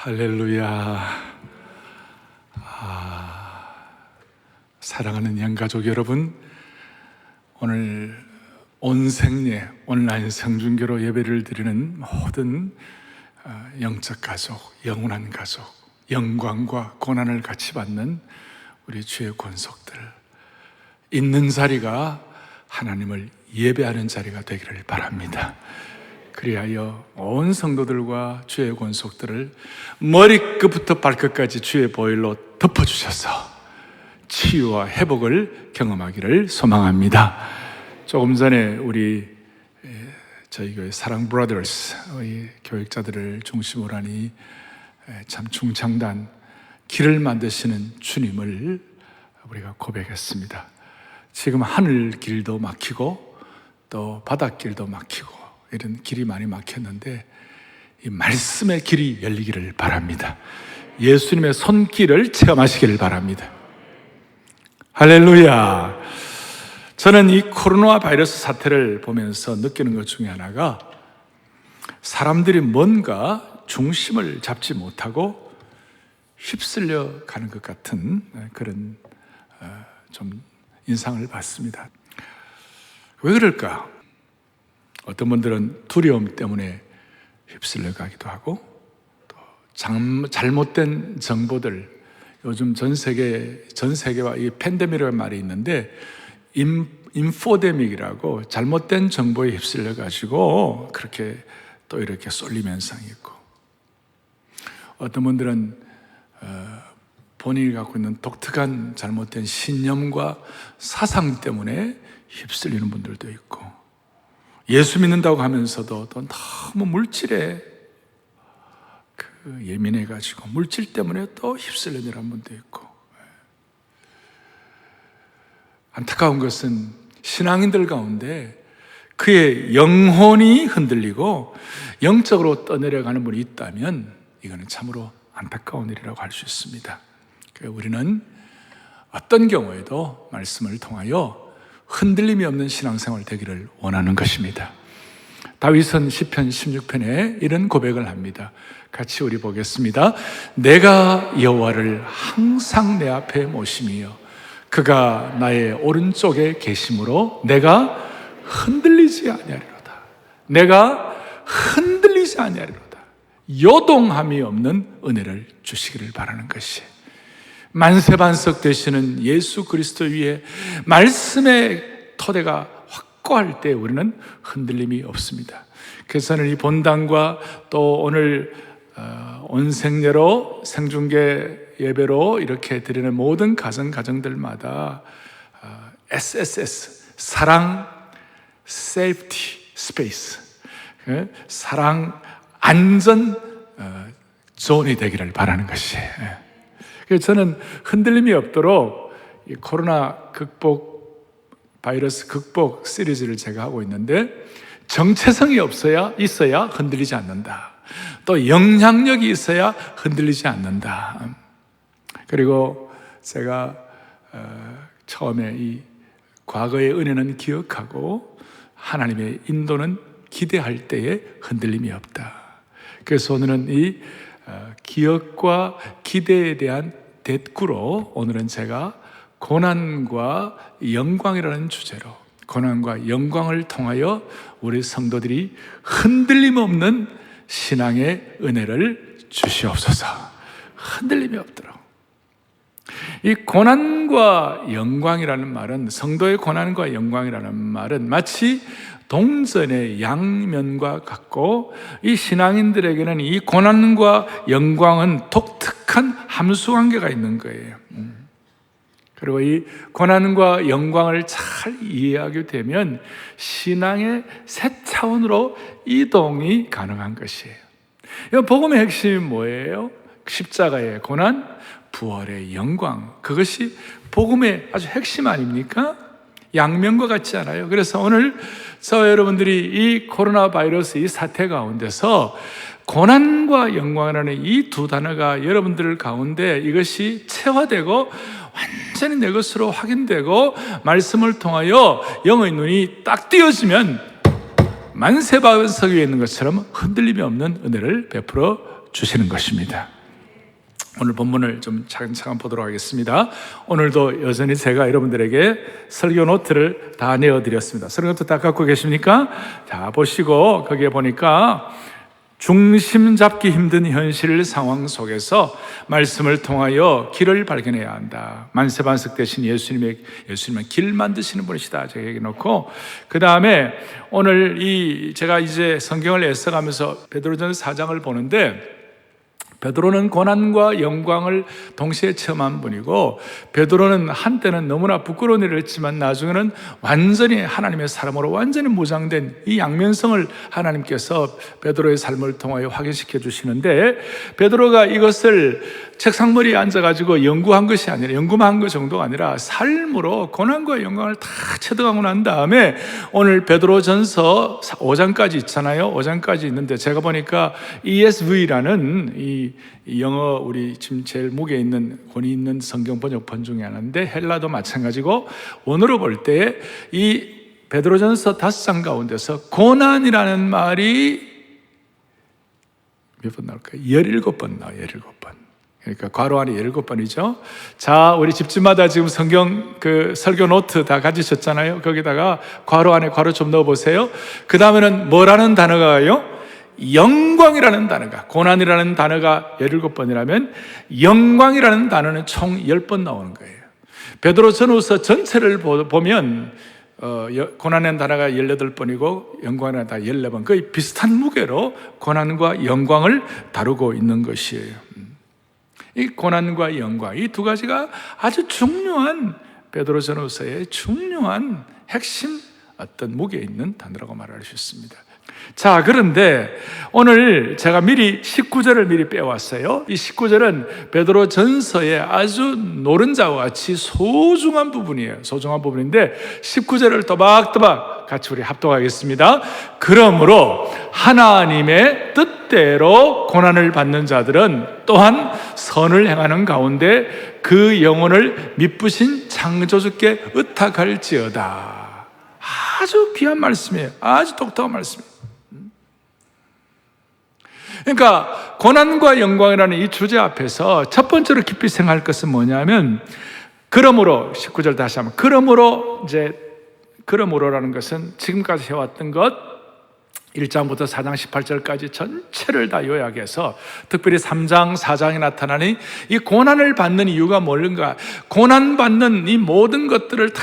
할렐루야. 사랑하는 영가족 여러분, 오늘 온생례 온라인 생중계로 예배를 드리는 모든 영적 가족, 영원한 가족, 영광과 고난을 같이 받는 우리 주의 권속들, 있는 자리가 하나님을 예배하는 자리가 되기를 바랍니다. 그리하여 온 성도들과 주의 권속들을 머리끝부터 발끝까지 주의 보혈로 덮어주셔서 치유와 회복을 경험하기를 소망합니다. 조금 전에 저희 교회 사랑 브라더스 교육자들을 중심으로 하니 참 중창단 길을 만드시는 주님을 우리가 고백했습니다. 지금 하늘 길도 막히고 또 바닷길도 막히고 이런 길이 많이 막혔는데 이 말씀의 길이 열리기를 바랍니다. 예수님의 손길을 체험하시기를 바랍니다. 할렐루야. 저는 이 코로나 바이러스 사태를 보면서 느끼는 것 중에 하나가 사람들이 뭔가 중심을 잡지 못하고 휩쓸려 가는 것 같은 그런 좀 인상을 받습니다. 왜 그럴까? 어떤 분들은 두려움 때문에 휩쓸려 가기도 하고, 또 잘못된 정보들, 요즘 전 세계와 이 팬데믹이라는 말이 있는데 인포데믹이라고 잘못된 정보에 휩쓸려 가지고 그렇게 또 이렇게 쏠림 현상이 있고, 어떤 분들은 본인이 갖고 있는 독특한 잘못된 신념과 사상 때문에 휩쓸리는 분들도 있고, 예수 믿는다고 하면서도 또 너무 물질에 예민해가지고 물질 때문에 또 휩쓸리는 분도 있고, 안타까운 것은 신앙인들 가운데 그의 영혼이 흔들리고 영적으로 떠내려가는 분이 있다면 이거는 참으로 안타까운 일이라고 할 수 있습니다. 우리는 어떤 경우에도 말씀을 통하여 흔들림이 없는 신앙생활 되기를 원하는 것입니다. 다윗은 시편 16편에 이런 고백을 합니다. 같이 우리 보겠습니다. 내가 여호와를 항상 내 앞에 모심이요 그가 나의 오른쪽에 계심으로 내가 흔들리지 아니하리로다. 내가 흔들리지 아니하리로다. 요동함이 없는 은혜를 주시기를 바라는 것이, 만세반석 되시는 예수 그리스도 위에 말씀의 토대가 확고할 때 우리는 흔들림이 없습니다. 그래서 저는 이 본당과 또 오늘 온생례로 생중계 예배로 이렇게 드리는 모든 가정들마다 SSS, 사랑, 세이프티, 스페이스, 사랑, 안전 존이 되기를 바라는 것이에요. 그래서 저는 흔들림이 없도록 이 코로나 바이러스 극복 시리즈를 제가 하고 있는데, 정체성이 있어야 흔들리지 않는다. 또 영향력이 있어야 흔들리지 않는다. 그리고 제가 처음에 이 과거의 은혜는 기억하고 하나님의 인도는 기대할 때에 흔들림이 없다. 그래서 오늘은 이 기억과 기대에 대한 대꾸로 오늘은 제가 고난과 영광이라는 주제로, 고난과 영광을 통하여 우리 성도들이 흔들림 없는 신앙의 은혜를 주시옵소서. 흔들림이 없도록. 이 고난과 영광이라는 말은, 성도의 고난과 영광이라는 말은 마치 동전의 양면과 같고, 이 신앙인들에게는 이 고난과 영광은 독특한 함수관계가 있는 거예요. 그리고 이 고난과 영광을 잘 이해하게 되면 신앙의 새 차원으로 이동이 가능한 것이에요. 복음의 핵심이 뭐예요? 십자가의 고난, 부활의 영광, 그것이 복음의 아주 핵심 아닙니까? 양면과 같지 않아요? 그래서 오늘 저와 여러분들이 이 코로나 바이러스 이 사태 가운데서 고난과 영광이라는 이 두 단어가 여러분들 가운데 이것이 체화되고 완전히 내 것으로 확인되고 말씀을 통하여 영의 눈이 딱 띄어지면 만세반석 위에 있는 것처럼 흔들림이 없는 은혜를 베풀어 주시는 것입니다. 오늘 본문을 좀 차근차근 보도록 하겠습니다. 오늘도 여전히 제가 여러분들에게 설교 노트를 다 내어드렸습니다. 설교 노트 다 갖고 계십니까? 자, 보시고 거기에 보니까 중심 잡기 힘든 현실 상황 속에서 말씀을 통하여 길을 발견해야 한다. 만세반석 대신 예수님은 길 만드시는 분이시다. 제가 얘기 놓고, 그 다음에 오늘 제가 이제 성경을 애써가면서 베드로전서 4장을 보는데, 베드로는 고난과 영광을 동시에 체험한 분이고, 베드로는 한때는 너무나 부끄러운 일을 했지만 나중에는 완전히 하나님의 사람으로 완전히 무장된 이 양면성을 하나님께서 베드로의 삶을 통하여 확인시켜 주시는데, 베드로가 이것을 책상머리에 앉아가지고 연구한 것이 아니라, 연구만 한 것 정도가 아니라 삶으로 고난과 영광을 다 체득하고 난 다음에 오늘 베드로전서 5장까지 있잖아요. 5장까지 있는데 제가 보니까 ESV라는 이 영어 우리 지금 제일 무게 있는 권위 있는 성경 번역본 중에 하나인데, 헬라도 마찬가지고, 원어로 볼 때 이 베드로전서 5장 가운데서 고난이라는 말이 몇 번 나올까요? 17번 나와요. 17번. 그러니까 괄호 안에 17번이죠. 자, 우리 집집마다 지금 성경 설교 노트 다 가지셨잖아요. 거기다가 괄호 안에 괄호 좀 넣어보세요. 그 다음에는 뭐라는 단어가요? 영광이라는 단어가, 고난이라는 단어가 17번이라면 영광이라는 단어는 총 10번 나오는 거예요. 베드로 전후서 전체를 보면 고난이라는 단어가 18번이고 영광이라는 단어가 14번, 거의 비슷한 무게로 고난과 영광을 다루고 있는 것이에요. 이 고난과 영광, 이 두 가지가 아주 중요한 베드로 전후서의 중요한 핵심 어떤 무게 있는 단어라고 말할 수 있습니다. 자, 그런데 오늘 제가 미리 19절을 미리 빼왔어요. 이 19절은 베드로 전서의 아주 노른자와 같이 소중한 부분이에요. 소중한 부분인데 19절을 또박또박 같이 우리 합독하겠습니다. 그러므로 하나님의 뜻대로 고난을 받는 자들은 또한 선을 행하는 가운데 그 영혼을 미쁘신 창조주께 의탁할지어다. 아주 귀한 말씀이에요. 아주 똑똑한 말씀이에요. 그러니까 고난과 영광이라는 이 주제 앞에서 첫 번째로 깊이 생각할 것은 뭐냐면, 그러므로, 19절 다시 한번, 그러므로라는 것은 지금까지 해왔던 것 1장부터 4장 18절까지 전체를 다 요약해서 특별히 3장, 4장에 나타나는 이 고난을 받는 이유가 뭔가, 고난받는 이 모든 것들을 다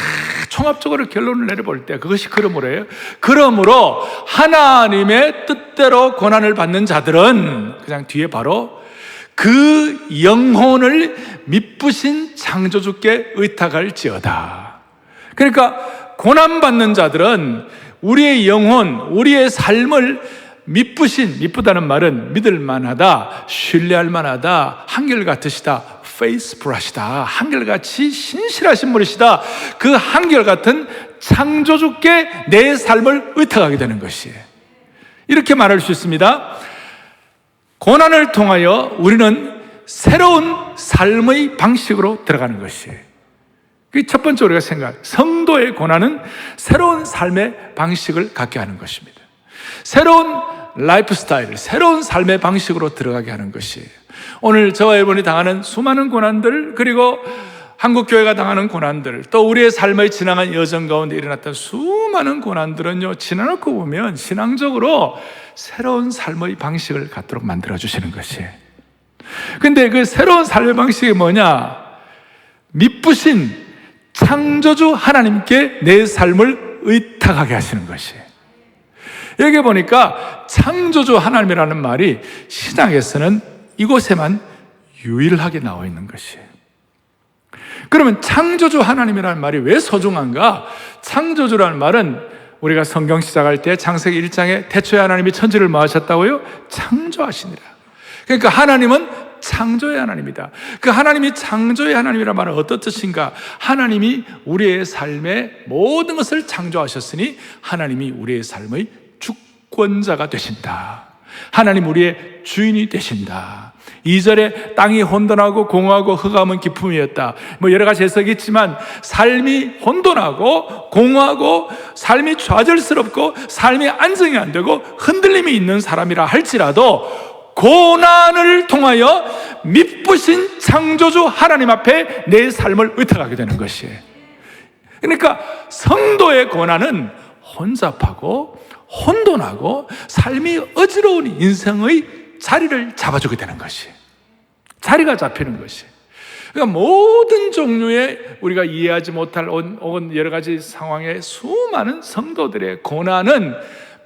종합적으로 결론을 내려볼 때 그것이 그러므로예요. 그러므로 하나님의 뜻대로 고난을 받는 자들은, 그냥 뒤에 바로 그 영혼을 미쁘신 창조주께 의탁할지어다. 그러니까 고난받는 자들은 우리의 영혼, 우리의 삶을 미쁘다는 말은 믿을 만하다, 신뢰할 만하다, 한결같으시다, 페이스풀하시다, 한결같이 신실하신 분이시다, 그 한결같은 창조주께 내 삶을 의탁하게 되는 것이에요. 이렇게 말할 수 있습니다. 고난을 통하여 우리는 새로운 삶의 방식으로 들어가는 것이에요. 그게 첫 번째 우리가 성도의 고난은 새로운 삶의 방식을 갖게 하는 것입니다. 새로운 라이프 스타일, 새로운 삶의 방식으로 들어가게 하는 것이에요. 오늘 저와 여러분이 당하는 수많은 고난들, 그리고 한국교회가 당하는 고난들, 또 우리의 삶의 지나간 여정 가운데 일어났던 수많은 고난들은요, 지나놓고 보면 신앙적으로 새로운 삶의 방식을 갖도록 만들어주시는 것이에요. 근데 그 새로운 삶의 방식이 뭐냐? 미쁘신 창조주 하나님께 내 삶을 의탁하게 하시는 것이에요. 여기 보니까 창조주 하나님이라는 말이 신약에서는 이곳에만 유일하게 나와 있는 것이에요. 그러면 창조주 하나님이라는 말이 왜 소중한가? 창조주라는 말은 우리가 성경 시작할 때 창세기 1장에 태초에 하나님이 천지를 뭐 하셨다고요? 창조하시니라. 그러니까 하나님은 창조의 하나님이다. 그 하나님이 창조의 하나님이란 말은 어떤 뜻인가? 하나님이 우리의 삶의 모든 것을 창조하셨으니 하나님이 우리의 삶의 주권자가 되신다. 하나님 우리의 주인이 되신다. 2절에 땅이 혼돈하고 공허하고 흑암은 기품이었다. 여러 가지 해석이 있지만 삶이 혼돈하고 공허하고 삶이 좌절스럽고 삶이 안정이 안 되고 흔들림이 있는 사람이라 할지라도 고난을 통하여 미쁘신 창조주 하나님 앞에 내 삶을 의탁하게 되는 것이에요. 그러니까 성도의 고난은 혼잡하고 혼돈하고 삶이 어지러운 인생의 자리를 잡아주게 되는 것이에요. 자리가 잡히는 것이에요. 그러니까 모든 종류의 우리가 이해하지 못할 혹은 여러 가지 상황의 수많은 성도들의 고난은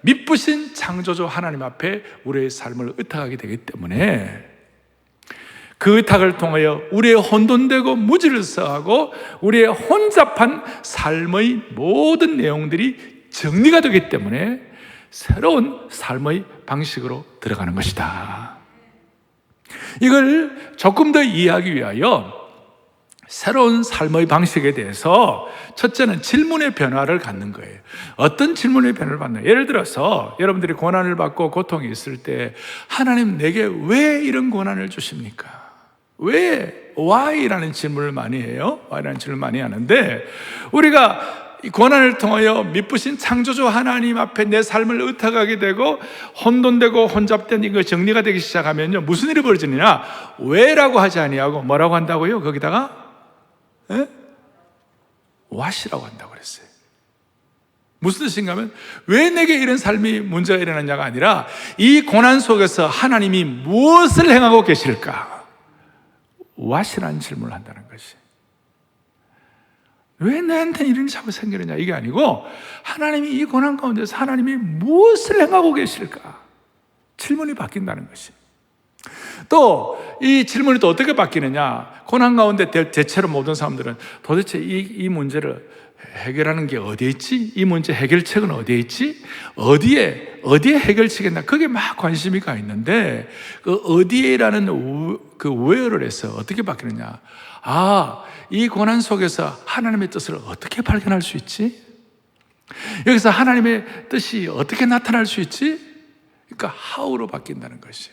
미쁘신 창조주 하나님 앞에 우리의 삶을 의탁하게 되기 때문에 그 의탁을 통하여 우리의 혼돈되고 무질서하고 우리의 혼잡한 삶의 모든 내용들이 정리가 되기 때문에 새로운 삶의 방식으로 들어가는 것이다. 이걸 조금 더 이해하기 위하여 새로운 삶의 방식에 대해서 첫째는 질문의 변화를 갖는 거예요. 어떤 질문의 변화를 받나요? 예를 들어서 여러분들이 고난을 받고 고통이 있을 때 하나님 내게 왜 이런 고난을 주십니까? 왜? Why라는 질문을 많이 해요. Why라는 질문을 많이 하는데 우리가 이 고난을 통하여 미쁘신 창조주 하나님 앞에 내 삶을 의탁하게 되고 혼돈되고 혼잡된 이거 정리가 되기 시작하면요 무슨 일이 벌어지느냐? 왜라고 하지 아니하고 뭐라고 한다고요? 거기다가 what이라고 한다고 그랬어요. 무슨 뜻인가 하면 왜 내게 이런 삶이 문제가 일어났냐가 아니라 이 고난 속에서 하나님이 무엇을 행하고 계실까? what이라는 질문을 한다는 것이. 왜 나한테 이런 일이 자꾸 생기느냐 이게 아니고 하나님이 이 고난 가운데서 하나님이 무엇을 행하고 계실까? 질문이 바뀐다는 것이. 또 이 질문이 또 어떻게 바뀌느냐? 고난 가운데 대체로 모든 사람들은 도대체 이 문제를 해결하는 게 어디에 있지? 이 문제 해결책은 어디에 있지? 어디에 해결책이 있나? 그게 막 관심이 가 있는데 그 어디에라는 그 where를 해서 어떻게 바뀌느냐? 이 고난 속에서 하나님의 뜻을 어떻게 발견할 수 있지? 여기서 하나님의 뜻이 어떻게 나타날 수 있지? 그러니까 how로 바뀐다는 것이.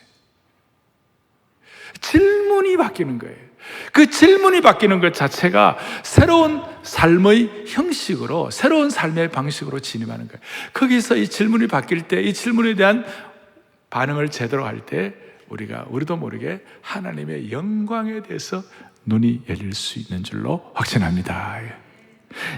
질문이 바뀌는 거예요. 그 질문이 바뀌는 것 자체가 새로운 삶의 형식으로, 새로운 삶의 방식으로 진입하는 거예요. 거기서 이 질문이 바뀔 때, 이 질문에 대한 반응을 제대로 할 때 우리도 모르게 하나님의 영광에 대해서 눈이 열릴 수 있는 줄로 확신합니다.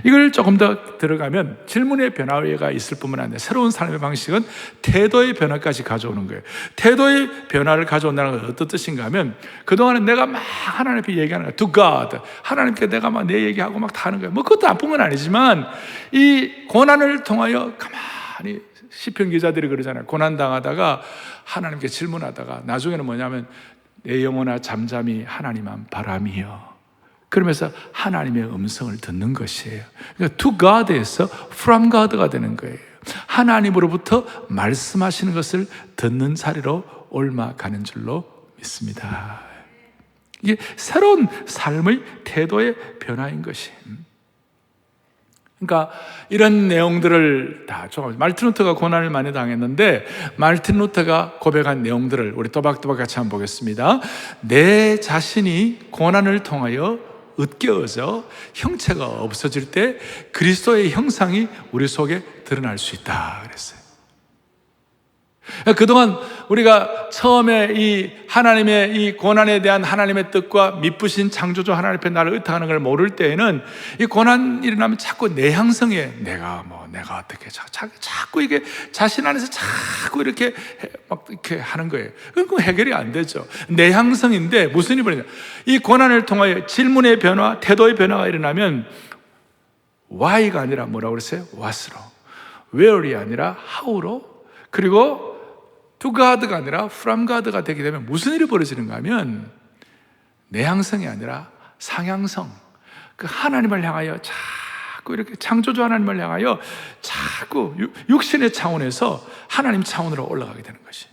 이걸 조금 더 들어가면 질문의 변화가 있을 뿐만 아니라 새로운 삶의 방식은 태도의 변화까지 가져오는 거예요. 태도의 변화를 가져온다는 건 어떤 뜻인가 하면 그동안은 내가 막 하나님 앞에 얘기하는 거예요. To God. 하나님께 내가 막 내 얘기하고 막 다 하는 거예요. 그것도 나쁜 건 아니지만 이 고난을 통하여 가만히 시편 기자들이 그러잖아요. 고난 당하다가 하나님께 질문하다가 나중에는 뭐냐면 내 영혼아 잠잠히 하나님만 바람이여. 그러면서 하나님의 음성을 듣는 것이에요. 그러니까 to God에서 from God가 되는 거예요. 하나님으로부터 말씀하시는 것을 듣는 자리로 옮아가는 줄로 믿습니다. 이게 새로운 삶의 태도의 변화인 것이. 그러니까 이런 내용들을 다 말틴 루터가 고난을 많이 당했는데 말틴 루터가 고백한 내용들을 우리 또박또박 같이 한번 보겠습니다. 내 자신이 고난을 통하여 으깨어져 형체가 없어질 때 그리스도의 형상이 우리 속에 드러날 수 있다 그랬어요. 그동안 우리가 처음에 이 하나님의 이 고난에 대한 하나님의 뜻과 미쁘신 창조주 하나님 앞에 나를 의탁하는 걸 모를 때에는 이 고난이 일어나면 자꾸 내 형성에 내가 어떻게 자꾸 이게 자신 안에서 자꾸 이렇게 막 이렇게 하는 거예요. 그건 해결이 안 되죠. 내 형성인데 무슨 일이 벌어지냐? 이 고난을 통하여 질문의 변화, 태도의 변화가 일어나면 why가 아니라 뭐라고 그랬어요? what으로, where이 아니라 how로, 그리고 to God가 아니라 from God가 되게 되면 무슨 일이 벌어지는가 하면 내향성이 아니라 상향성, 그 하나님을 향하여 자꾸 이렇게 창조주 하나님을 향하여 자꾸 육신의 차원에서 하나님 차원으로 올라가게 되는 것이.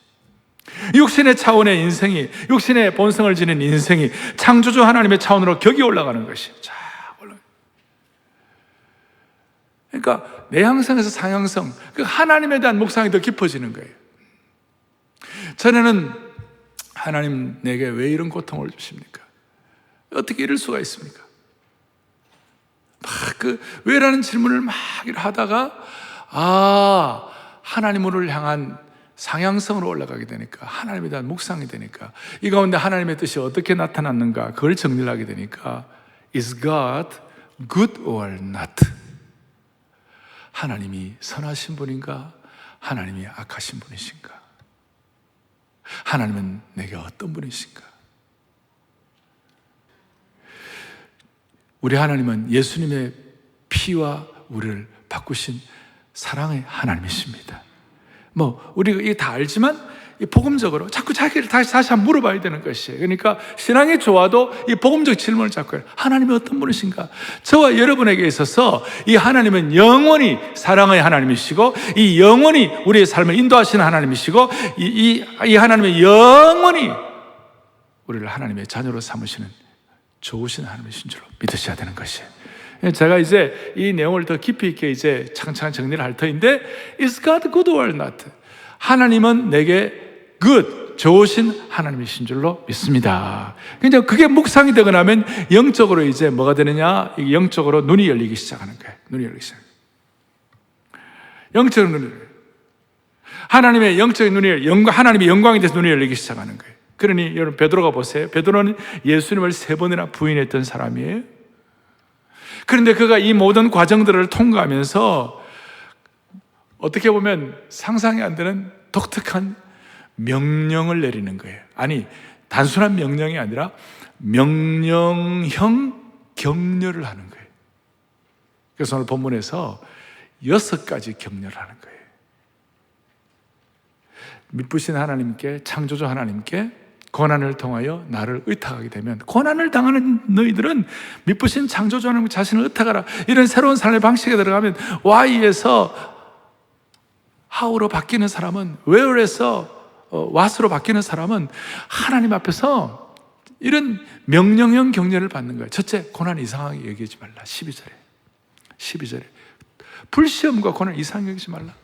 육신의 차원의 인생이, 육신의 본성을 지닌 인생이 창조주 하나님의 차원으로 격이 올라가는 것이. 그러니까 내향성에서 상향성, 그 하나님에 대한 묵상이 더 깊어지는 거예요. 전에는 하나님 내게 왜 이런 고통을 주십니까? 어떻게 이럴 수가 있습니까? 막 왜라는 질문을 막 하다가 하나님을 향한 상향성으로 올라가게 되니까, 하나님에 대한 묵상이 되니까, 이 가운데 하나님의 뜻이 어떻게 나타났는가 그걸 정리를 하게 되니까, Is God good or not? 하나님이 선하신 분인가? 하나님이 악하신 분이신가? 하나님은 내게 어떤 분이신가? 우리 하나님은 예수님의 피와 우리를 바꾸신 사랑의 하나님이십니다. 우리가 이게 다 알지만 이 복음적으로 자꾸 자기를 다시 한번 물어봐야 되는 것이에요. 그러니까 신앙이 좋아도 이 복음적 질문을 자꾸 해요. 하나님이 어떤 분이신가? 저와 여러분에게 있어서 이 하나님은 영원히 사랑의 하나님이시고, 이 영원히 우리의 삶을 인도하시는 하나님이시고, 이 하나님은 영원히 우리를 하나님의 자녀로 삼으시는 좋으신 하나님이신 줄로 믿으셔야 되는 것이에요. 제가 이제 이 내용을 더 깊이 있게 이제 차근차근 정리를 할 터인데, Is God good or not? 하나님은 내게 good, 좋으신 하나님이신 줄로 믿습니다. 그냥 그게 묵상이 되고 나면 영적으로 이제 뭐가 되느냐? 영적으로 눈이 열리기 시작하는 거예요. 눈이 열리기 시작. 영적으로 눈이 열려요. 하나님의 영적인 눈이 하나님의 영광에 대해서 눈이 열리기 시작하는 거예요. 그러니 여러분 베드로가 보세요. 베드로는 예수님을 3번이나 부인했던 사람이에요. 그런데 그가 이 모든 과정들을 통과하면서 어떻게 보면 상상이 안 되는 독특한 명령을 내리는 거예요. 아니, 단순한 명령이 아니라 명령형 격려를 하는 거예요. 그래서 오늘 본문에서 6가지 격려를 하는 거예요. 미쁘신 하나님께, 창조주 하나님께 고난을 통하여 나를 의탁하게 되면, 고난을 당하는 너희들은 미쁘신 창조주 하나님 자신을 의탁하라, 이런 새로운 삶의 방식에 들어가면 Y에서 How로 바뀌는 사람은, Where에서 What으로 바뀌는 사람은 하나님 앞에서 이런 명령형 격려를 받는 거예요. 첫째, 고난 이상하게 여기지 말라. 12절에 불시험과 고난 이상하게 여기지 말라.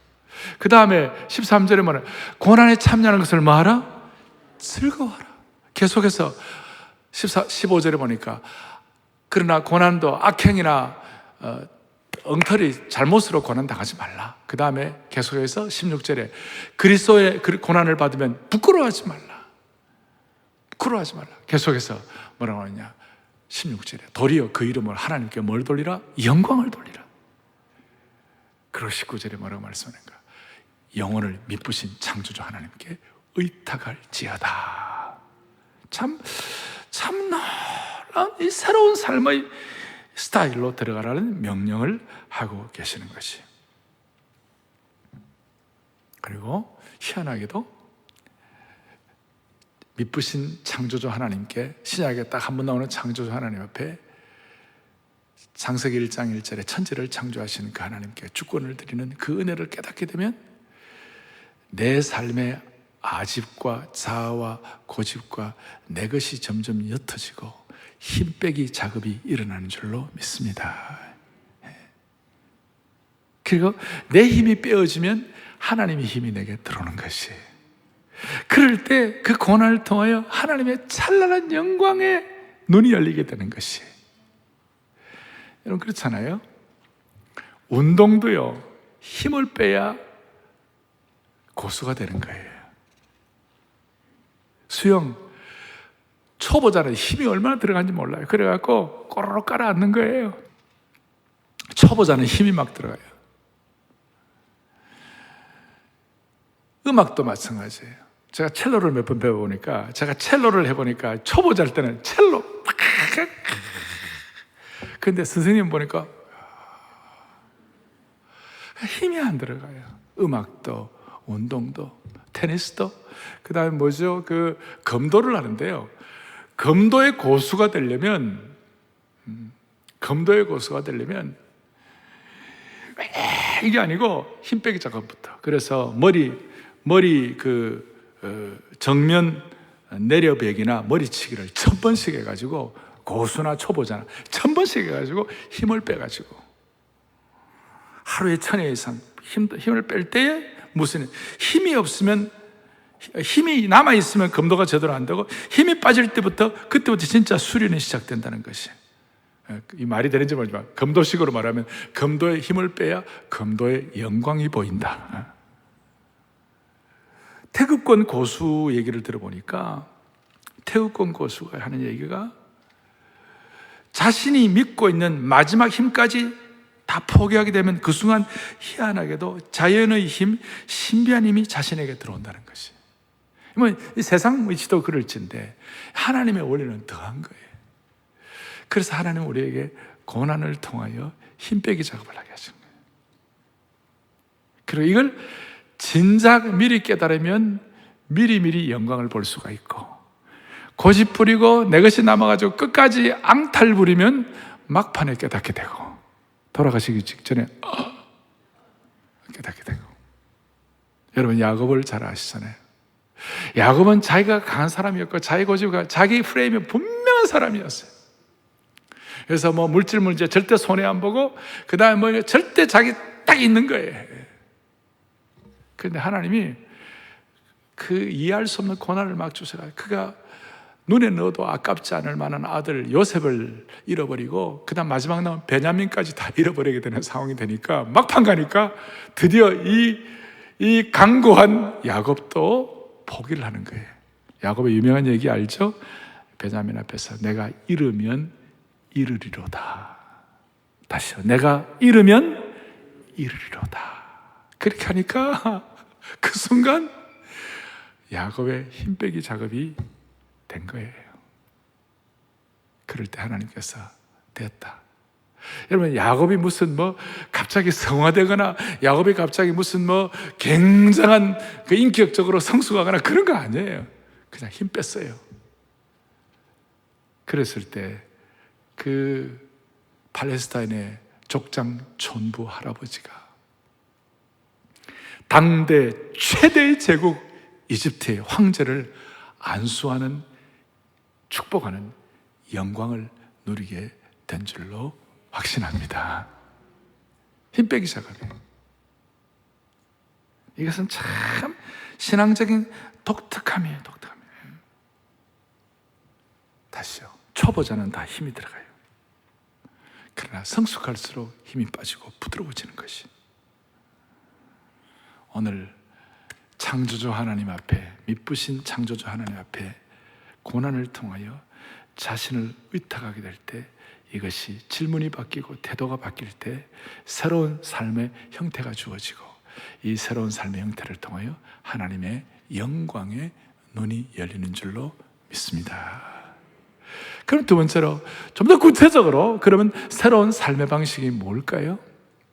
그 다음에 13절에 뭐냐? 고난에 참여하는 것을 뭐하라? 즐거워하라. 계속해서 15절에 보니까 그러나 고난도 악행이나 엉터리 잘못으로 고난 당하지 말라. 그 다음에 계속해서 16절에 그리스도의 고난을 받으면 부끄러워하지 말라. 부끄러워하지 말라. 계속해서 뭐라고 하느냐? 16절에 도리어 그 이름을 하나님께 뭘 돌리라? 영광을 돌리라. 그리고 19절에 뭐라고 말씀하는가? 영혼을 미쁘신 창조주 하나님께 의탁할지어다. 참 놀라운 이 새로운 삶의 스타일로 들어가라는 명령을 하고 계시는 것이. 그리고 희한하게도 미쁘신 창조주 하나님께, 신약에 딱 한 번 나오는 창조주 하나님 앞에 창세기 1장 1절에 천지를 창조하시는 그 하나님께 주권을 드리는 그 은혜를 깨닫게 되면 내 삶의 아집과 자아와 고집과 내 것이 점점 옅어지고 힘 빼기 작업이 일어나는 줄로 믿습니다. 그리고 내 힘이 빼어지면 하나님의 힘이 내게 들어오는 것이, 그럴 때 그 고난을 통하여 하나님의 찬란한 영광에 눈이 열리게 되는 것이. 여러분 그렇잖아요. 운동도요, 힘을 빼야 고수가 되는 거예요. 수영 초보자는 힘이 얼마나 들어간지 몰라요. 그래갖고 꼬르륵 깔아앉는 거예요. 초보자는 힘이 막 들어가요. 음악도 마찬가지예요. 제가 첼로를 몇 번 배워보니까, 제가 첼로를 해보니까 초보자일 때는 첼로 근데 선생님 보니까 힘이 안 들어가요. 음악도, 운동도, 테니스도. 그 다음에 뭐죠? 그 검도를 하는데요. 검도의 고수가 되려면 이게 아니고 힘 빼기 작업부터. 그래서 머리 정면 내려배기나 머리치기를 1000번씩 해가지고, 고수나 초보자나 1000번씩 해가지고 힘을 빼가지고 하루에 1000회 이상 힘을 뺄 때에 무슨 힘이 없으면, 힘이 남아있으면 검도가 제대로 안 되고, 힘이 빠질 때부터 그때부터 진짜 수련이 시작된다는 것이. 이 말이 되는지 모르지만 검도식으로 말하면 검도의 힘을 빼야 검도의 영광이 보인다. 태극권 고수 얘기를 들어보니까 태극권 고수가 하는 얘기가 자신이 믿고 있는 마지막 힘까지 다 포기하게 되면 그 순간 희한하게도 자연의 힘, 신비한 힘이 자신에게 들어온다는 것이. 이 세상 위치도 그럴진데 하나님의 원리는 더한 거예요. 그래서 하나님은 우리에게 고난을 통하여 힘 빼기 작업을 하게 하신 거예요. 그리고 이걸 진작 미리 깨달으면 미리미리 영광을 볼 수가 있고, 고집 부리고 내 것이 남아가지고 끝까지 앙탈 부리면 막판에 깨닫게 되고, 돌아가시기 직전에 깨닫게 되고. 여러분, 야곱을 잘 아시잖아요. 야곱은 자기가 강한 사람이었고 자기 고집과 자기 프레임이 분명한 사람이었어요. 그래서 물질 문제 절대 손해 안 보고, 그 다음에 절대 자기 딱 있는 거예요. 그런데 하나님이 그 이해할 수 없는 고난을 막 주셔가, 그가 눈에 넣어도 아깝지 않을 만한 아들 요셉을 잃어버리고, 그 다음 마지막 남은 베냐민까지 다 잃어버리게 되는 상황이 되니까, 막판 가니까 드디어 이 강고한 야곱도 포기를 하는 거예요. 야곱의 유명한 얘기 알죠? 베냐민 앞에서 내가 잃으면 이르리로다. 다시요. 내가 잃으면 이르리로다. 그렇게 하니까 그 순간 야곱의 힘 빼기 작업이 된 거예요. 그럴 때 하나님께서 됐다. 여러분, 야곱이 무슨 갑자기 성화되거나, 야곱이 갑자기 무슨 굉장한 그 인격적으로 성숙하거나 그런 거 아니에요. 그냥 힘 뺐어요. 그랬을 때 그 팔레스타인의 족장 촌부 할아버지가 당대 최대의 제국 이집트의 황제를 안수하는, 축복하는 영광을 누리게 된 줄로 확신합니다. 힘 빼기 작업이에요. 이것은 참 신앙적인 독특함이에요. 독특함이에요. 다시요. 초보자는 다 힘이 들어가요. 그러나 성숙할수록 힘이 빠지고 부드러워지는 것이. 오늘 창조주 하나님 앞에, 미쁘신 창조주 하나님 앞에 고난을 통하여 자신을 의탁하게 될 때, 이것이 질문이 바뀌고 태도가 바뀔 때 새로운 삶의 형태가 주어지고, 이 새로운 삶의 형태를 통하여 하나님의 영광의 눈이 열리는 줄로 믿습니다. 그럼 두 번째로, 좀 더 구체적으로 그러면 새로운 삶의 방식이 뭘까요?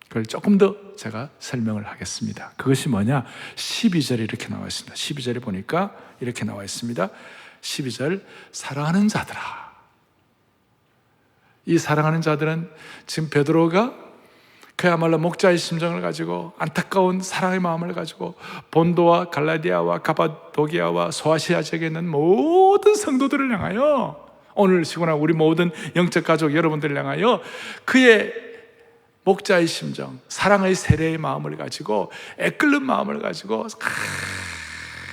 그걸 조금 더 제가 설명을 하겠습니다. 그것이 뭐냐? 12절에 이렇게 나와 있습니다. 12절에 보니까 이렇게 나와 있습니다. 12절, 사랑하는 자들아. 이 사랑하는 자들은 지금 베드로가 그야말로 목자의 심정을 가지고, 안타까운 사랑의 마음을 가지고 본도와 갈라디아와 가바도기아와 소아시아 지역에 있는 모든 성도들을 향하여, 오늘 시구나 우리 모든 영적 가족 여러분들을 향하여 그의 목자의 심정, 사랑의 세례의 마음을 가지고, 애끓는 마음을 가지고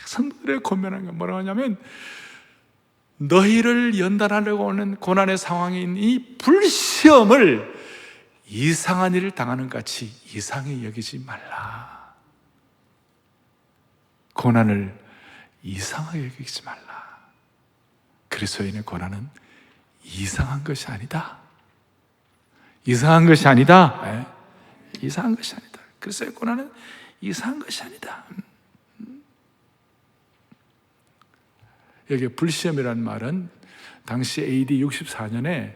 성도들의 고민하는 게 뭐라고 하냐면, 너희를 연단하려고 오는 고난의 상황인 이 불시험을 이상한 일을 당하는 같이 이상히 여기지 말라. 고난을 이상하게 여기지 말라. 그리스도인의 고난은 이상한 것이 아니다. 이상한 것이 아니다. 네. 이상한 것이 아니다. 그리스도의 고난은 이상한 것이 아니다. 여기 불시험이라는 말은 당시 AD 64년에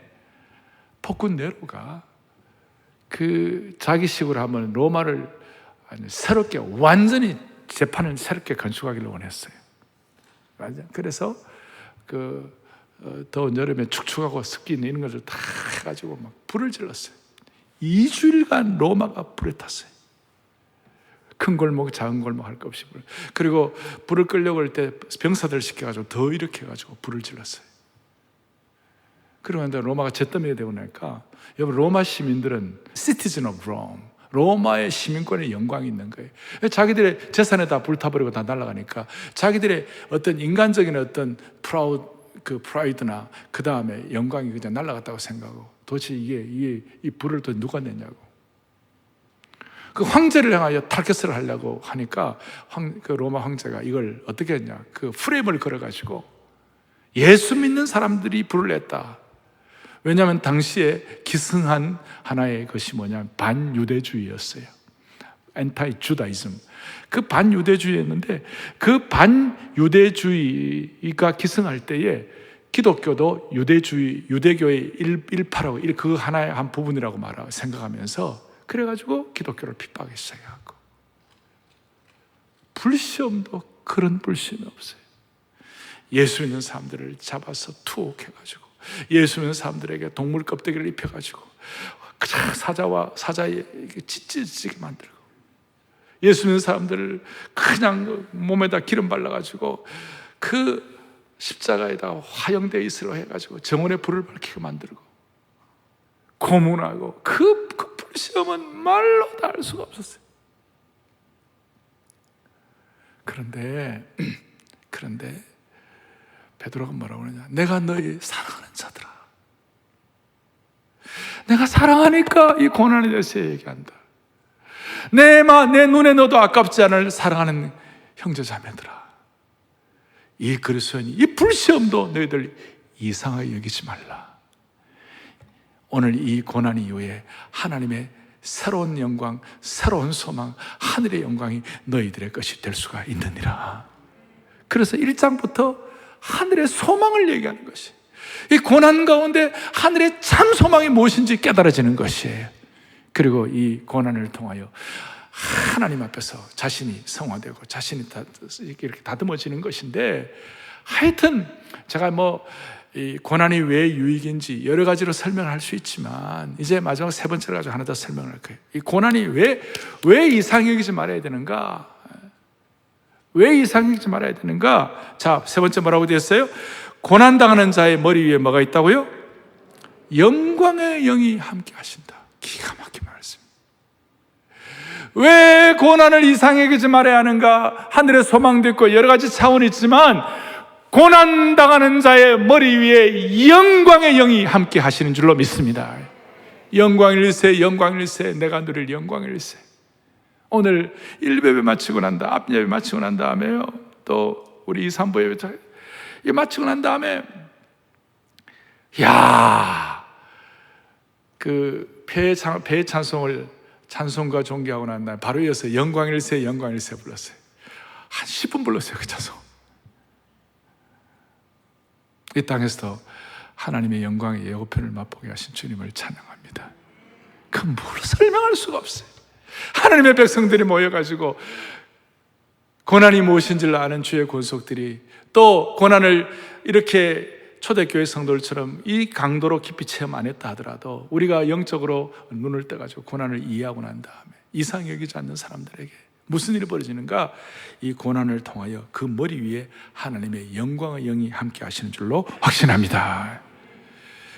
폭군 네로가 그 자기식으로 한번 로마를 새롭게, 완전히 재판을 새롭게 건축하기를 원했어요. 맞아. 그래서 더운 여름에 축축하고 습기 있는 것을 다 해가지고 막 불을 질렀어요. 2주일간 로마가 불에 탔어요. 큰 골목, 작은 골목 할 것 없이 불. 그리고 불을 끌려고 할 때 병사들 시켜가지고 더 일으켜가지고 불을 질렀어요. 그러면 로마가 잿더미가 되고 나니까, 여러분, 로마 시민들은 citizen of Rome, 로마의 시민권의 영광이 있는 거예요. 자기들의 재산에 다 불타버리고 다 날아가니까 자기들의 어떤 인간적인 어떤 프라이드나 그 다음에 영광이 그냥 날아갔다고 생각하고, 도대체 이 불을 또 누가 냈냐고. 그 황제를 향하여 타겟을 하려고 하니까 그 로마 황제가 이걸 어떻게 했냐, 그 프레임을 걸어가지고 예수 믿는 사람들이 불을 냈다. 왜냐하면 당시에 기승한 하나의 것이 뭐냐면 반유대주의였어요. 엔타이 주다이즘. 그 반유대주의였는데, 그 반유대주의가 기승할 때에 기독교도 유대교의 일파라고, 그 하나의 한 부분이라고 말하고 생각하면서, 그래가지고 기독교를 핍박하기 시작하고, 불시험도 그런 불시험이 없어요. 예수 믿는 사람들을 잡아서 투옥해가지고, 예수 믿는 사람들에게 동물 껍데기를 입혀가지고 사자에 찢어지게 만들고, 예수 믿는 사람들을 그냥 몸에다 기름 발라가지고 그 십자가에다 화형되어 있으려 해가지고 정원에 불을 밝히게 만들고 고문하고, 그 불시험은 말로 다 알 수가 없었어요. 그런데 베드로가 뭐라고 그러냐, 내가 너희 사랑하는 자들아, 내가 사랑하니까 이 고난에 대해서 얘기한다. 내 눈에 넣어도 아깝지 않을 사랑하는 형제자매들아, 이 그리스도인이 이 불시험도 너희들 이상하게 여기지 말라. 오늘 이 고난 이후에 하나님의 새로운 영광, 새로운 소망, 하늘의 영광이 너희들의 것이 될 수가 있느니라. 그래서 1장부터 하늘의 소망을 얘기하는 것이, 이 고난 가운데 하늘의 참 소망이 무엇인지 깨달아지는 것이에요. 그리고 이 고난을 통하여 하나님 앞에서 자신이 성화되고 자신이 이렇게 다듬어지는 것인데, 하여튼 제가 이 고난이 왜 유익인지 여러 가지로 설명할 수 있지만, 이제 마지막 세 번째를 가지고 하나 더 설명을 할 거예요. 이 고난이 왜 이상히 여기지 말아야 되는가? 왜 이상히 여기지 말아야 되는가? 자, 세 번째 뭐라고 되어 있어요? 고난당하는 자의 머리 위에 뭐가 있다고요? 영광의 영이 함께 하신다. 기가 막힌 말씀. 왜 고난을 이상히 여기지 말아야 하는가? 하늘의 소망도 있고 여러 가지 차원이 있지만, 고난당하는 자의 머리 위에 영광의 영이 함께 하시는 줄로 믿습니다. 영광일세, 영광일세, 내가 누릴 영광일세. 오늘 1예배 마치고 난 다음, 앞예배 마치고 난 다음에요, 또 우리 2, 3부 예배 마치고 난 다음에, 그 폐의 찬송을 찬송과 존귀하고 난 다음에 바로 이어서 영광일세, 영광일세 불렀어요. 한 10분 불렀어요, 그 찬송. 이 땅에서도 하나님의 영광의 예고편을 맛보게 하신 주님을 찬양합니다. 그 뭘 설명할 수가 없어요. 하나님의 백성들이 모여가지고 고난이 무엇인지를 아는 주의 권속들이, 또 고난을 이렇게 초대교회 성도들처럼 이 강도로 깊이 체험 안 했다 하더라도, 우리가 영적으로 눈을 떠가지고 고난을 이해하고 난 다음에 이상히 여기지 않는 사람들에게 무슨 일이 벌어지는가? 이 고난을 통하여 그 머리 위에 하나님의 영광의 영이 함께 하시는 줄로 확신합니다.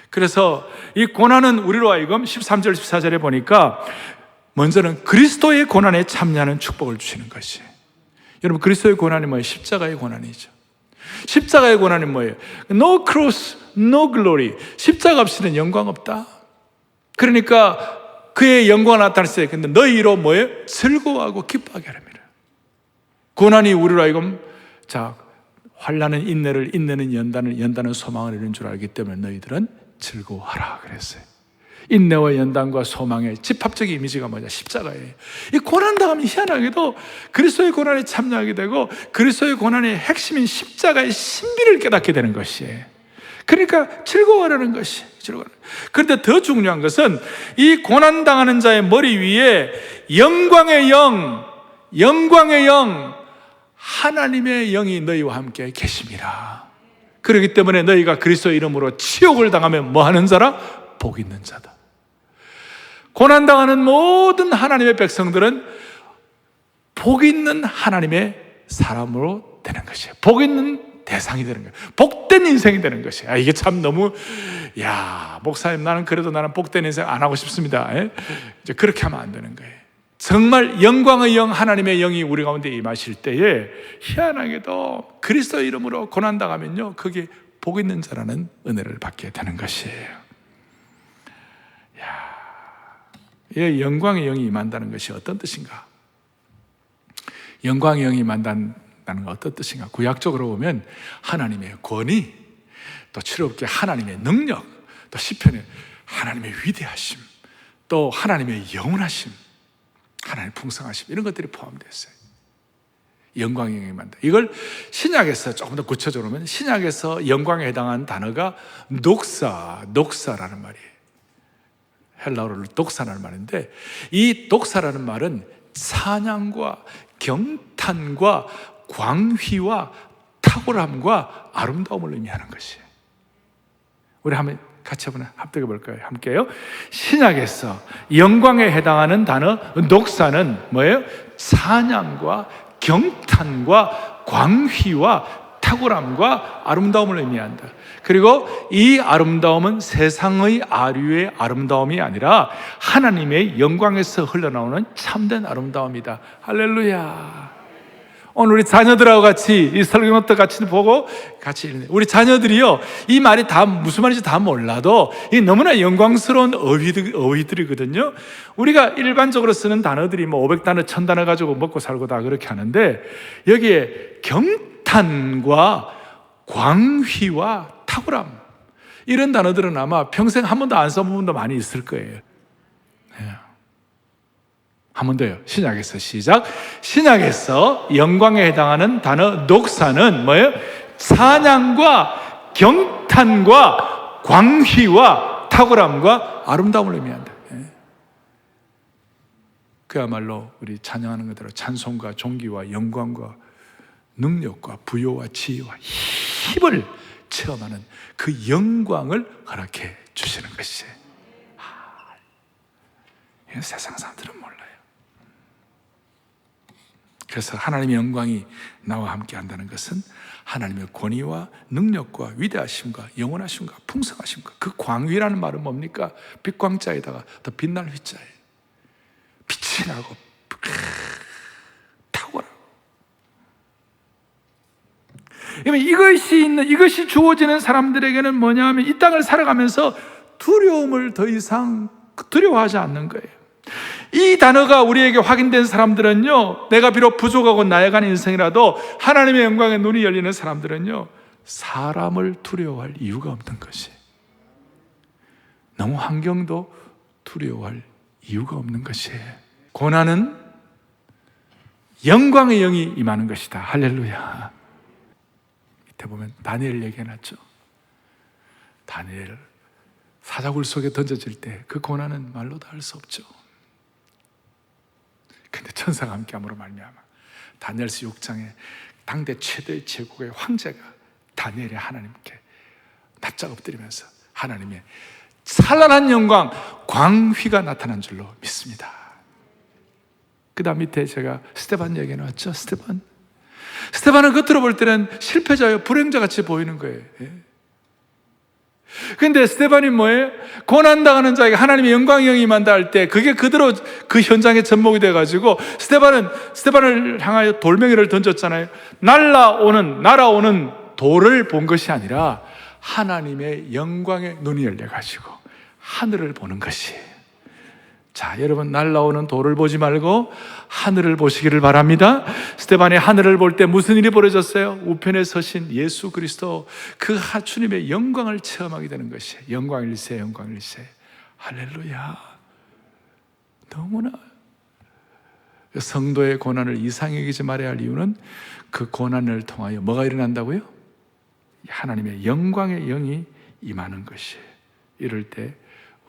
그래서 이 고난은 우리로 하여금 13절 14절에 보니까 먼저는 그리스도의 고난에 참여하는 축복을 주시는 것이에요. 여러분, 그리스도의 고난이 뭐예요? 십자가의 고난이죠. 십자가의 고난이 뭐예요? No cross, no glory. 십자가 없이는 영광 없다. 그러니까 그의 영광을 나타냈어요. 근데 너희로 뭐예요? 즐거워하고 기뻐하게 하랍니다. 고난이 우리로 하여금, 자, 환난은 인내를, 인내는 연단을, 연단은 소망을 이루는 줄 알기 때문에 너희들은 즐거워하라 그랬어요. 인내와 연단과 소망의 집합적인 이미지가 뭐냐? 십자가예요. 이 고난당하면 희한하게도 그리스도의 고난에 참여하게 되고, 그리스도의 고난의 핵심인 십자가의 신비를 깨닫게 되는 것이에요. 그러니까 즐거워하라는 것이. 그런데 더 중요한 것은 이 고난당하는 자의 머리 위에 영광의 영, 하나님의 영이 너희와 함께 계심이라. 그렇기 때문에 너희가 그리스도의 이름으로 치욕을 당하면 뭐 하는 자라? 복 있는 자다. 고난당하는 모든 하나님의 백성들은 복 있는 하나님의 사람으로 되는 것이에요. 복 있는 대상이 되는 거예요. 복된 인생이 되는 것이에요. 이게 참 너무, 목사님, 나는 복된 인생 안 하고 싶습니다. 이제 그렇게 하면 안 되는 거예요. 정말 영광의 영, 하나님의 영이 우리 가운데 임하실 때에 희한하게도 그리스도의 이름으로 고난당하면요, 그게 복 있는 자라는 은혜를 받게 되는 것이에요. 이 영광의 영이 임한다는 것이 어떤 뜻인가? 영광의 영이 임한다는 건 어떤 뜻인가? 구약적으로 보면 하나님의 권위, 또 치료롭게 하나님의 능력, 또 시편에 하나님의 위대하심, 또 하나님의 영원하심, 하나님의 풍성하심, 이런 것들이 포함되어 있어요. 영광의 영이 임한다. 이걸 신약에서 조금 더 구체적으로 보면 신약에서 영광에 해당하는 단어가 녹사라는 말이에요. 헬라어로 녹사라는 말인데, 이 녹사라는 말은 찬양과 경탄과 광휘와 탁월함과 아름다움을 의미하는 것이에요. 우리 한번 같이 한번 합독해 볼까요? 함께요. 신약에서 영광에 해당하는 단어 녹사는 뭐예요? 찬양과 경탄과 광휘와 탁월함과 아름다움을 의미한다. 그리고 이 아름다움은 세상의 아류의 아름다움이 아니라 하나님의 영광에서 흘러나오는 참된 아름다움이다. 할렐루야. 오늘 우리 자녀들하고 같이 이 설교노트 같이 보고 같이 읽는, 우리 자녀들이요, 이 말이 다 무슨 말인지 다 몰라도 이 너무나 영광스러운 어휘들이거든요. 우리가 일반적으로 쓰는 단어들이 뭐 500단어, 1000단어 가지고 먹고 살고 다 그렇게 하는데, 여기에 경탄과 광휘와 탁월함, 이런 단어들은 아마 평생 한 번도 안 써본 분도 많이 있을 거예요. 네. 한 번 더요. 신약에서 시작. 신약에서 영광에 해당하는 단어 녹사는 뭐예요? 찬양과 경탄과 광휘와 탁월함과 아름다움을 의미한다. 그야말로 우리 찬양하는 그대로 찬송과 존귀와 영광과 능력과 부요와 지혜와 힘을 체험하는 그 영광을 허락해 주시는 것이에요. 이건 세상 사람들은 몰라요. 그래서 하나님의 영광이 나와 함께 한다는 것은 하나님의 권위와 능력과 위대하심과 영원하심과 풍성하심과, 그 광위라는 말은 뭡니까? 빛광자에다가 더 빛날 휘자예요. 빛이 나고 탁월하고. 이것이 주어지는 사람들에게는 뭐냐 하면 이 땅을 살아가면서 두려움을 더 이상 두려워하지 않는 거예요. 이 단어가 우리에게 확인된 사람들은요, 내가 비록 부족하고 나약한 인생이라도 하나님의 영광에 눈이 열리는 사람들은요, 사람을 두려워할 이유가 없는 것이, 너무 환경도 두려워할 이유가 없는 것이에요. 고난은 영광의 영이 임하는 것이다. 할렐루야. 밑에 보면 다니엘 얘기해놨죠. 다니엘 사자굴 속에 던져질 때 그 고난은 말로 다 할 수 없죠. 근데 천사가 함께함으로 말미암아 다니엘서 6장에 당대 최대의 제국의 황제가 다니엘의 하나님께 납작 엎드리면서 하나님의 찬란한 영광, 광휘가 나타난 줄로 믿습니다. 그 다음 밑에 제가 스데반 얘기 나왔죠. 스데반은 겉으로 볼 때는 실패자요, 불행자같이 보이는 거예요. 근데 스데반이 뭐예요? 고난당하는 자에게 하나님의 영광이 임한다 할 때 그게 그대로 그 현장에 접목이 돼가지고 스데반을 향하여 돌멩이를 던졌잖아요. 날아오는 돌을 본 것이 아니라 하나님의 영광에 눈이 열려가지고 하늘을 보는 것이. 자, 여러분, 날아오는 돌을 보지 말고 하늘을 보시기를 바랍니다. 스데반이 하늘을 볼 때 무슨 일이 벌어졌어요? 우편에 서신 예수 그리스도, 그 주님의 영광을 체험하게 되는 것이에요. 영광일세, 영광일세. 할렐루야. 너무나 성도의 고난을 이상히 여기지 말아야 할 이유는 그 고난을 통하여 뭐가 일어난다고요? 하나님의 영광의 영이 임하는 것이에요. 이럴 때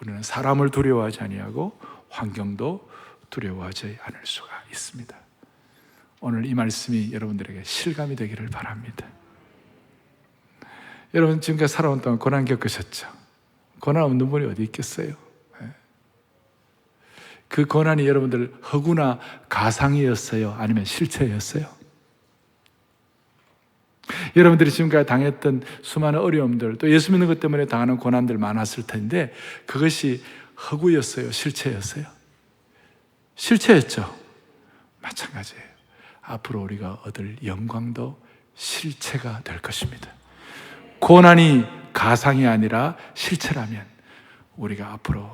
우리는 사람을 두려워하지 아니하고 환경도 두려워하지 않을 수가 있습니다. 오늘 이 말씀이 여러분들에게 실감이 되기를 바랍니다. 여러분, 지금까지 살아온 동안 고난 겪으셨죠? 고난 없는 분이 어디 있겠어요? 그 고난이 여러분들 허구나 가상이었어요? 아니면 실체였어요? 여러분들이 지금까지 당했던 수많은 어려움들, 또 예수 믿는 것 때문에 당하는 고난들 많았을 텐데 그것이 허구였어요? 실체였어요? 실체였죠? 마찬가지예요. 앞으로 우리가 얻을 영광도 실체가 될 것입니다. 고난이 가상이 아니라 실체라면 우리가 앞으로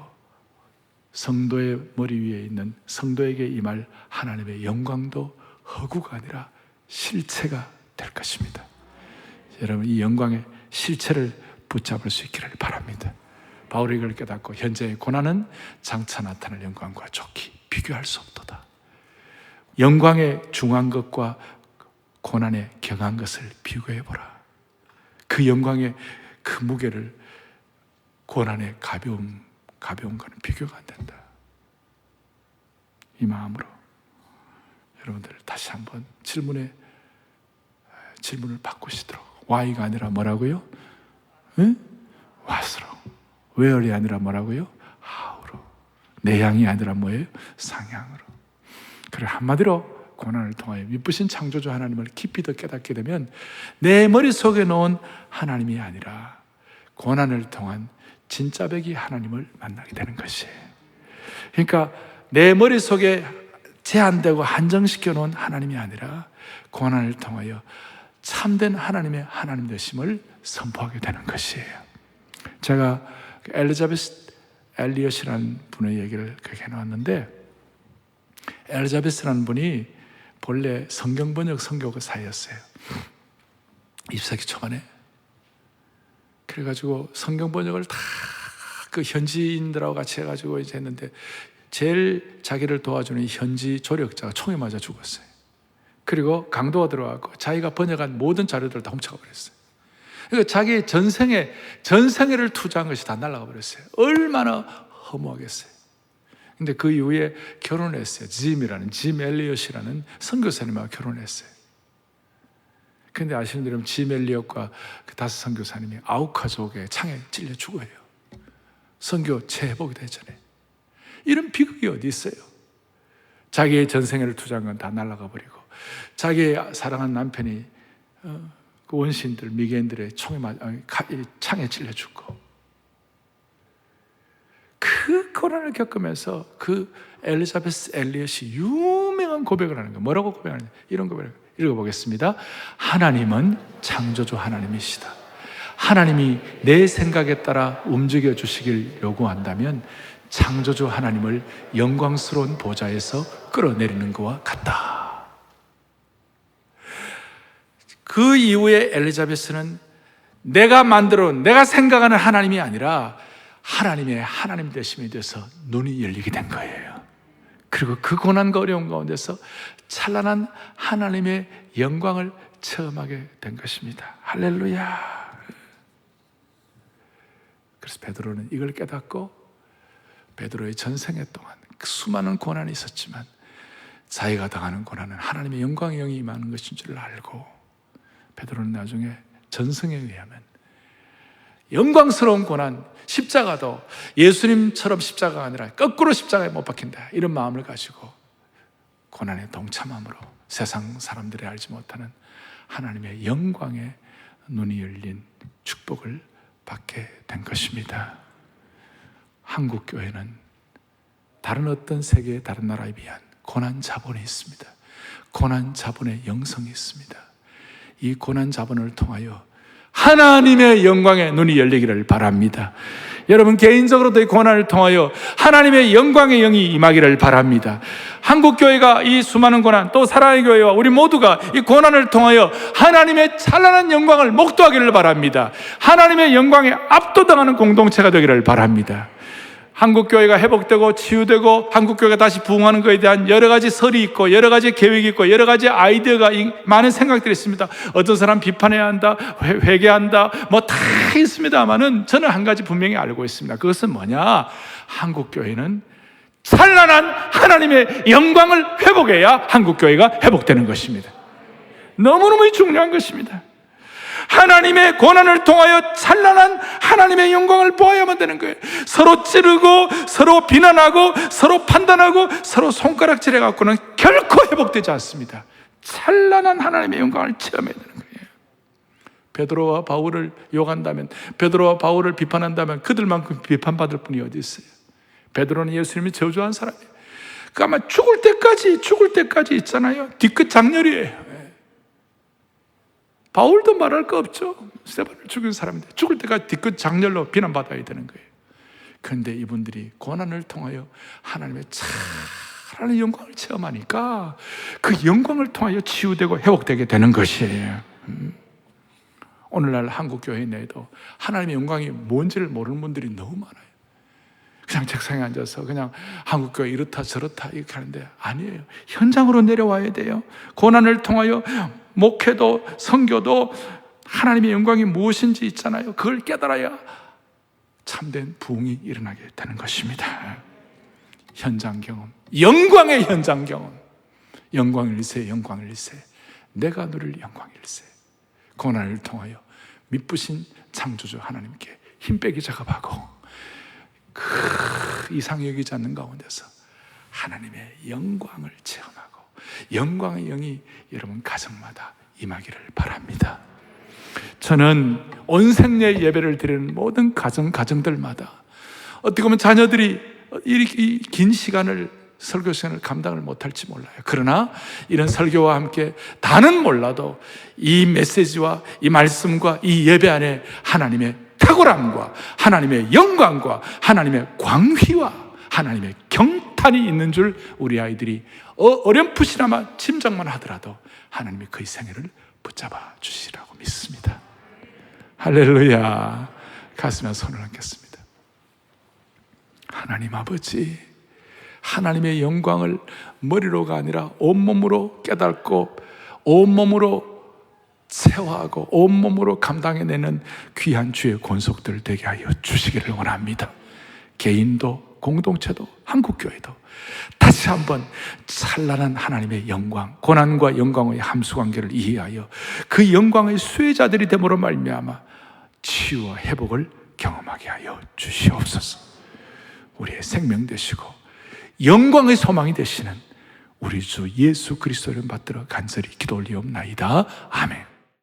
성도의 머리 위에 있는 성도에게 임할 하나님의 영광도 허구가 아니라 실체가 될 것입니다. 여러분, 이 영광의 실체를 붙잡을 수 있기를 바랍니다. 바울이 이걸 깨닫고 현재의 고난은 장차 나타날 영광과 좋게 비교할 수 없도다. 영광의 중한 것과 고난의 경한 것을 비교해보라. 그 영광의 그 무게를 고난의 가벼움과는 비교가 안 된다. 이 마음으로 여러분들 다시 한번 질문을 바꾸시도록. Why가 아니라 뭐라고요? 응? What으로. Where이 아니라 뭐라고요? How로. 내향이 아니라 뭐예요? 상향으로. 그래, 한마디로 고난을 통하여 미쁘신 창조주 하나님을 깊이 더 깨닫게 되면 내 머릿속에 놓은 하나님이 아니라 고난을 통한 진짜 백이 하나님을 만나게 되는 것이에요. 그러니까 내 머릿속에 제한되고 한정시켜 놓은 하나님이 아니라 고난을 통하여 참된 하나님의 하나님 되심을 선포하게 되는 것이에요. 제가 엘리자베스 엘리엇이라는 분의 얘기를 그렇게 해놓았는데, 엘리자베스라는 분이 본래 성경 번역 선교사였어요. 20세기 초반에. 그래가지고 성경 번역을 다 그 현지인들하고 같이 해가지고 이제 했는데, 제일 자기를 도와주는 현지 조력자가 총에 맞아 죽었어요. 그리고 강도가 들어와서 자기가 번역한 모든 자료들을 다 훔쳐가 버렸어요. 그러니까 자기의 전생애를 투자한 것이 다 날아가 버렸어요. 얼마나 허무하겠어요. 근데 그 이후에 결혼을 했어요. 짐 엘리엇이라는 선교사님하고 결혼했어요. 근데 아시는 대로 짐 엘리엇과 그 5 선교사님이 아우카족의 창에 찔려 죽어요. 선교 재회복이 되잖아요. 이런 비극이 어디 있어요? 자기의 전생애를 투자한 건 다 날아가 버리고, 자기의 사랑한 남편이 그 원시인들, 미개인들의 창에 찔려 죽고, 그 고난을 겪으면서 그 엘리자베스 엘리엇이 유명한 고백을 하는 거예요. 뭐라고 고백하느냐? 이런 고백을 읽어보겠습니다. 하나님은 창조주 하나님이시다. 하나님이 내 생각에 따라 움직여 주시길 요구한다면 창조주 하나님을 영광스러운 보좌에서 끌어내리는 것과 같다. 그 이후에 엘리자베스는 내가 생각하는 하나님이 아니라 하나님의 하나님 되심에 대해서 눈이 열리게 된 거예요. 그리고 그 고난과 어려움 가운데서 찬란한 하나님의 영광을 체험하게 된 것입니다. 할렐루야. 그래서 베드로는 이걸 깨닫고, 베드로의 전생애 동안 그 수많은 고난이 있었지만 자기가 당하는 고난은 하나님의 영광의 영이 임하는 것인 줄 알고, 베드로는 나중에 전승에 의하면 영광스러운 고난, 십자가도 예수님처럼 십자가가 아니라 거꾸로 십자가에 못 박힌다, 이런 마음을 가지고 고난에 동참함으로 세상 사람들이 알지 못하는 하나님의 영광에 눈이 열린 축복을 받게 된 것입니다. 한국 교회는 다른 어떤 세계의 다른 나라에 비한 고난 자본이 있습니다. 고난 자본의 영성이 있습니다. 이 고난 자본을 통하여 하나님의 영광에 눈이 열리기를 바랍니다. 여러분 개인적으로도 이 고난을 통하여 하나님의 영광의 영이 임하기를 바랍니다. 한국교회가 이 수많은 고난, 또 사랑의 교회와 우리 모두가 이 고난을 통하여 하나님의 찬란한 영광을 목도하기를 바랍니다. 하나님의 영광에 압도당하는 공동체가 되기를 바랍니다. 한국교회가 회복되고 치유되고 한국교회가 다시 부흥하는 것에 대한 여러 가지 설이 있고 여러 가지 계획이 있고 여러 가지 아이디어가 많은 생각들이 있습니다. 어떤 사람 비판해야 한다, 회개한다, 뭐 다 있습니다만은 저는 한 가지 분명히 알고 있습니다. 그것은 뭐냐? 한국교회는 찬란한 하나님의 영광을 회복해야 한국교회가 회복되는 것입니다. 너무너무 중요한 것입니다. 하나님의 고난을 통하여 찬란한 하나님의 영광을 보아야만 되는 거예요. 서로 찌르고 서로 비난하고 서로 판단하고 서로 손가락질해 갖고는 결코 회복되지 않습니다. 찬란한 하나님의 영광을 체험해야 되는 거예요. 베드로와 바울을 욕한다면, 베드로와 바울을 비판한다면 그들만큼 비판받을 분이 어디 있어요? 베드로는 예수님이 저주한 사람이에요. 그 아마 죽을 때까지 있잖아요. 뒤끝 장렬이에요. 바울도 말할 거 없죠. 스데반을 죽인 사람인데 죽을 때까지 뒤끝 장렬로 비난받아야 되는 거예요. 그런데 이분들이 고난을 통하여 하나님의 찬란한 영광을 체험하니까 그 영광을 통하여 치유되고 회복되게 되는 것이에요. 오늘날 한국 교회 내에도 하나님의 영광이 뭔지를 모르는 분들이 너무 많아요. 그냥 책상에 앉아서 그냥 한국 교회 이렇다 저렇다 이렇게 하는데 아니에요. 현장으로 내려와야 돼요. 고난을 통하여 목회도 선교도 하나님의 영광이 무엇인지 있잖아요. 그걸 깨달아야 참된 부흥이 일어나게 되는 것입니다. 현장 경험, 영광의 현장 경험. 영광일세, 영광일세. 내가 누릴 영광일세. 고난을 통하여 미쁘신 창조주 하나님께 힘 빼기 작업하고 그 이상 여기지 않는 가운데서 하나님의 영광을 체험하고 영광의 영이 여러분 가정마다 임하기를 바랍니다. 저는 온 생애 예배를 드리는 모든 가정들마다 어떻게 보면 자녀들이 이 긴 시간을 설교 시간을 감당을 못할지 몰라요. 그러나 이런 설교와 함께 다는 몰라도 이 메시지와 이 말씀과 이 예배 안에 하나님의 탁월함과 하나님의 영광과 하나님의 광휘와 하나님의 경탄이 있는 줄 우리 아이들이 어렴풋이나마 짐작만 하더라도 하나님이 그의 생애를 붙잡아 주시라고 믿습니다. 할렐루야. 가슴에 손을 얹겠습니다. 하나님 아버지, 하나님의 영광을 머리로가 아니라 온몸으로 깨닫고 온몸으로 체화하고 온몸으로 감당해내는 귀한 주의 권속들 되게 하여 주시기를 원합니다. 개인도 공동체도 한국교회도 다시 한번 찬란한 하나님의 영광, 고난과 영광의 함수관계를 이해하여 그 영광의 수혜자들이 됨으로 말미암아 치유와 회복을 경험하게 하여 주시옵소서. 우리의 생명 되시고 영광의 소망이 되시는 우리 주 예수 그리스도를 받들어 간절히 기도 올리옵나이다. 아멘.